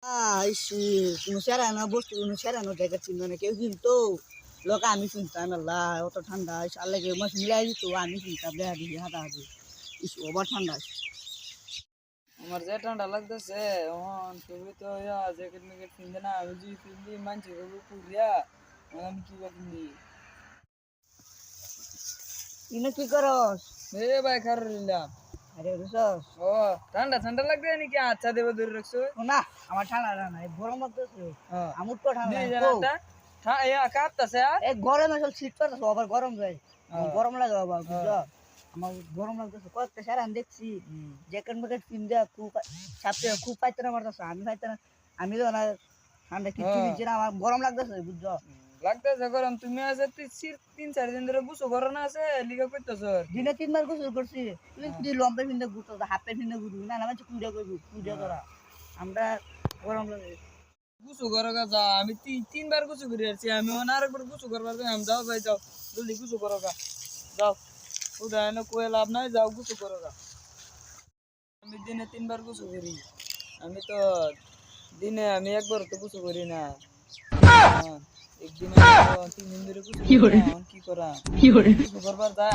কোনো সেরানো বস্তু কোনো সেরানো জায়গা চিনতো না কেউ কিনতো লোক আমি চিনতাম আল্লাহ অত ঠান্ডা আল্লাহ কেউ মাছ মিলাই দিত আমি চিনতাম দেহা দিদি হাঁটা হাঁটি ওবার ঠান্ডা আমার যে ঠান্ডা লাগতেছে তুমি তো জ্যাকেট ম্যাকেট কিনতে না আমি যদি কিনবি মানছি পুরিয়া আমি কি বা কিনবি ইনো কি করস এ ভাই খারাপ নিলাম আরে রুসস ও ঠান্ডা ঠান্ডা লাগবে নাকি আচ্ছা দেবো ধরে রাখছো না আমার ঠান্ডা না গরম লাগতেছে আমার তো ঠান্ডা দিয়ে জানাটা কাঁপতাছে এই গরমে সব শীত করতেছে আবার গরম যায় গরম লাগে বাবা বুঝছো আমার গরম লাগতেছে কয়েকটা সারান দেখছি জ্যাকেট ম্যাকেট কিন দেয়া খুব সাথে খুব পাইতে না পারতেছে আমি পাইতে না আমি তো না ঠান্ডা কিছু দিচ্ছি না আমার গরম লাগতেছে বুঝছো লাগতেছে গরম তুমি আছে 3-4 দিন ধরে বুঝো গরম না আছে লিগা করতেছ দিনে 3 বার গোসল করছি তুই যদি লম্বা পিন্দা ঘুরতো হাফ প্যান্ট পিন্দা ঘুরবি না আমার কুড়া করবি পূজা করা আমরা গরম লাগে গুছু করো গা যা আমি 3 বার গুছু করে আসছি আমি আরেকবার গুছু করবার আমি যাও ভাই যাও জলদি গুছু করো গা যাও উদয় না কোয়ে লাভ নাই যাও গুছু করো গা আমি দিনে 3 বার গুছু করি আমি তো দিনে আমি একবার তো গুছু করি না একদিনে 3 দিন ধরে গুছু করি না কি করা গুছু করবার যায়